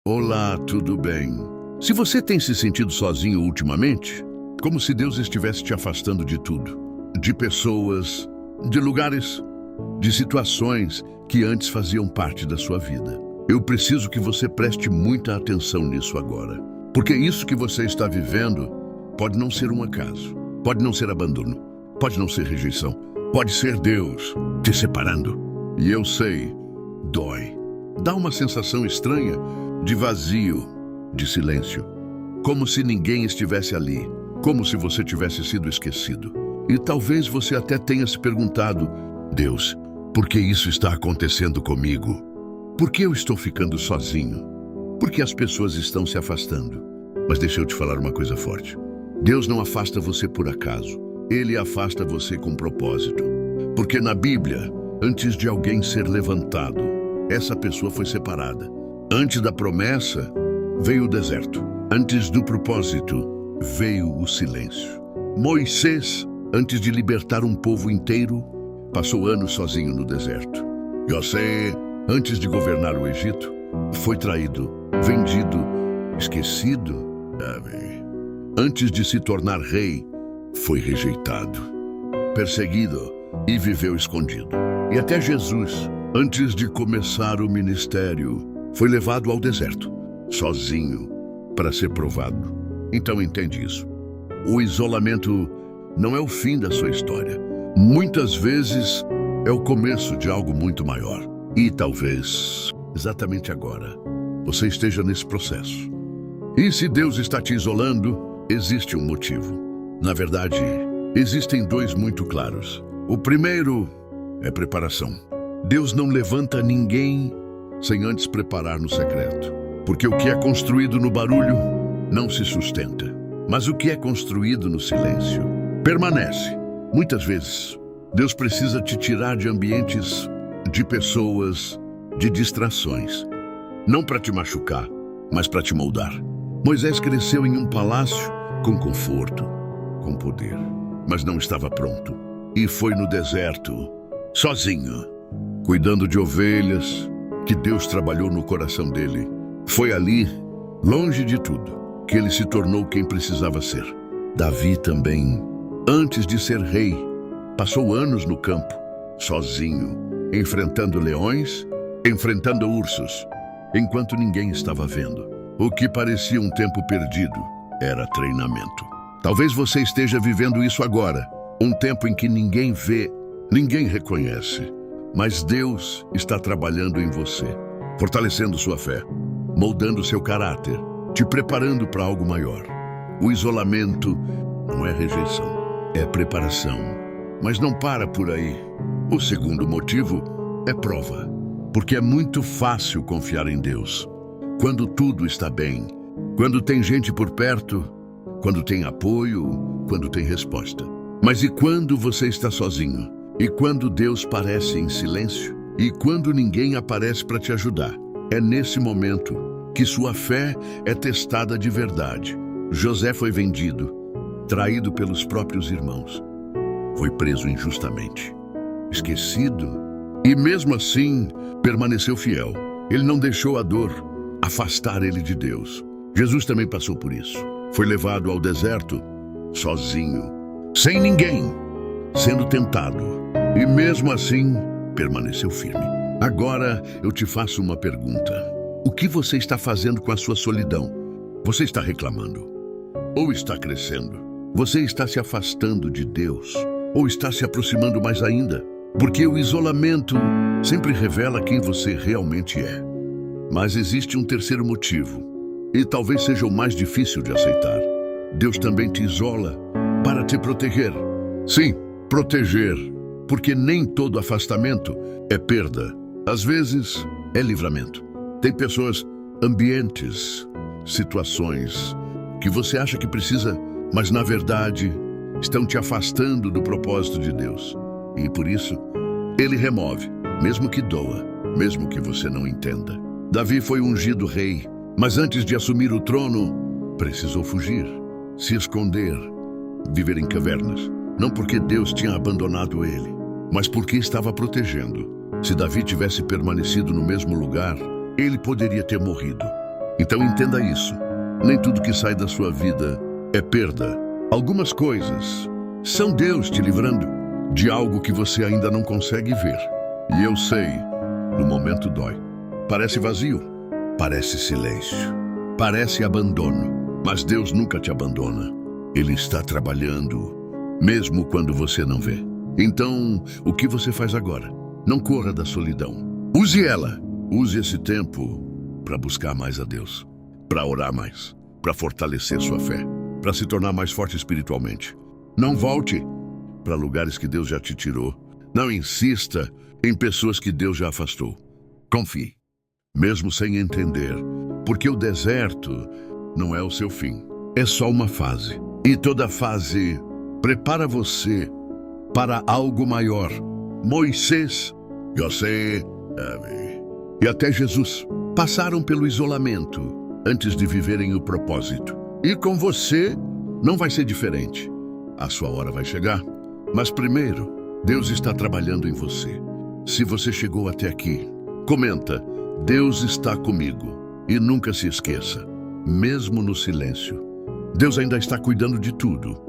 Olá, tudo bem? Se você tem se sentido sozinho ultimamente, como se Deus estivesse te afastando de tudo, de pessoas, de lugares, de situações que antes faziam parte da sua vida, eu preciso que você preste muita atenção nisso agora. Porque isso que você está vivendo pode não ser um acaso, pode não ser abandono, pode não ser rejeição, pode ser Deus te separando. E eu sei, dói. Dá uma sensação estranha de vazio, de silêncio. Como se ninguém estivesse ali, como se você tivesse sido esquecido. E talvez você até tenha se perguntado, Deus, por que isso está acontecendo comigo? Por que eu estou ficando sozinho? Por que as pessoas estão se afastando? Mas deixa eu te falar uma coisa forte. Deus não afasta você por acaso. Ele afasta você com propósito. Porque na Bíblia, antes de alguém ser levantado, essa pessoa foi separada. Antes da promessa, veio o deserto. Antes do propósito, veio o silêncio. Moisés, antes de libertar um povo inteiro, passou anos sozinho no deserto. José, antes de governar o Egito, foi traído, vendido, esquecido. Davi, antes de se tornar rei, foi rejeitado, perseguido e viveu escondido. E até Jesus, antes de começar o ministério, foi levado ao deserto, sozinho, para ser provado. Então entende isso. O isolamento não é o fim da sua história. Muitas vezes é o começo de algo muito maior. E talvez, exatamente agora, você esteja nesse processo. E se Deus está te isolando, existe um motivo. Na verdade, existem dois muito claros. O primeiro é preparação. Deus não levanta ninguém sem antes preparar no secreto. Porque o que é construído no barulho não se sustenta. Mas o que é construído no silêncio permanece. Muitas vezes, Deus precisa te tirar de ambientes, de pessoas, de distrações. Não para te machucar, mas para te moldar. Moisés cresceu em um palácio com conforto, com poder, mas não estava pronto. E foi no deserto, sozinho, cuidando de ovelhas, que Deus trabalhou no coração dele. Foi ali, longe de tudo, que ele se tornou quem precisava ser. Davi também, antes de ser rei, passou anos no campo, sozinho, enfrentando leões, enfrentando ursos, enquanto ninguém estava vendo. O que parecia um tempo perdido era treinamento. Talvez você esteja vivendo isso agora, um tempo em que ninguém vê, ninguém reconhece, mas Deus está trabalhando em você, fortalecendo sua fé, moldando seu caráter, te preparando para algo maior. O isolamento não é rejeição, é preparação. Mas não para por aí. O segundo motivo é prova, porque é muito fácil confiar em Deus. Quando tudo está bem, quando tem gente por perto, quando tem apoio, quando tem resposta. Mas e quando você está sozinho? E quando Deus parece em silêncio? E quando ninguém aparece para te ajudar? É nesse momento que sua fé é testada de verdade. José foi vendido, traído pelos próprios irmãos. Foi preso injustamente, esquecido, e mesmo assim permaneceu fiel. Ele não deixou a dor afastar ele de Deus. Jesus também passou por isso. Foi levado ao deserto, sozinho, sem ninguém, sendo tentado. E mesmo assim, permaneceu firme. Agora eu te faço uma pergunta. O que você está fazendo com a sua solidão? Você está reclamando? Ou está crescendo? Você está se afastando de Deus? Ou está se aproximando mais ainda? Porque o isolamento sempre revela quem você realmente é. Mas existe um terceiro motivo, e talvez seja o mais difícil de aceitar. Deus também te isola para te proteger. Sim, proteger, porque nem todo afastamento é perda. Às vezes, é livramento. Tem pessoas, ambientes, situações que você acha que precisa, mas na verdade estão te afastando do propósito de Deus. E por isso, Ele remove, mesmo que doa, mesmo que você não entenda. Davi foi ungido rei, mas antes de assumir o trono, precisou fugir, se esconder, viver em cavernas. Não porque Deus tinha abandonado ele, mas porque estava protegendo. Se Davi tivesse permanecido no mesmo lugar, ele poderia ter morrido. Então entenda isso. Nem tudo que sai da sua vida é perda. Algumas coisas são Deus te livrando de algo que você ainda não consegue ver. E eu sei, no momento dói. Parece vazio, parece silêncio, parece abandono. Mas Deus nunca te abandona. Ele está trabalhando, mesmo quando você não vê. Então, o que você faz agora? Não corra da solidão. Use ela. Use esse tempo para buscar mais a Deus, para orar mais, para fortalecer sua fé, para se tornar mais forte espiritualmente. Não volte para lugares que Deus já te tirou. Não insista em pessoas que Deus já afastou. Confie, mesmo sem entender, porque o deserto não é o seu fim. É só uma fase. E toda fase prepara você para algo maior. Moisés, José, e até Jesus passaram pelo isolamento antes de viverem o propósito. E com você não vai ser diferente. A sua hora vai chegar. Mas primeiro, Deus está trabalhando em você. Se você chegou até aqui, comenta: Deus está comigo. E nunca se esqueça, mesmo no silêncio, Deus ainda está cuidando de tudo.